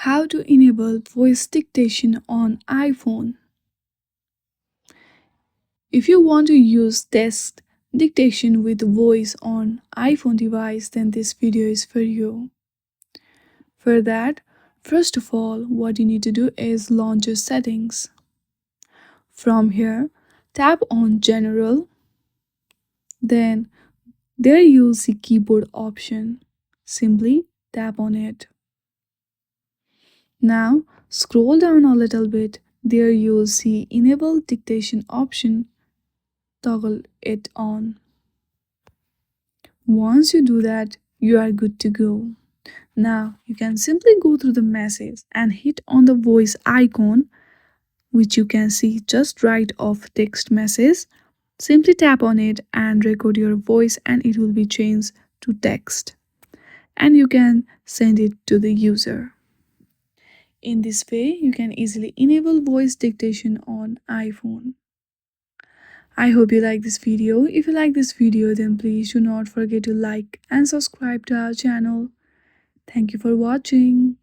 How to enable voice dictation on iPhone. If you want to use text dictation with voice on iPhone device, then this video is for you. For that, first of all, what you need to do is launch your settings. From here, tap on General, then there you'll see keyboard option. Simply tap on it. Now scroll down a little bit. There you'll see Enable Dictation option. Toggle it on. Once you do that, you are good to go. Now you can simply go through the message and hit on the voice icon, which you can see just right of text message. Simply tap on it and record your voice and it will be changed to text. And you can send it to the user. In this way, you can easily enable voice dictation on iPhone. I hope you like this video. If you like this video, then please do not forget to like and subscribe to our channel. Thank you for watching.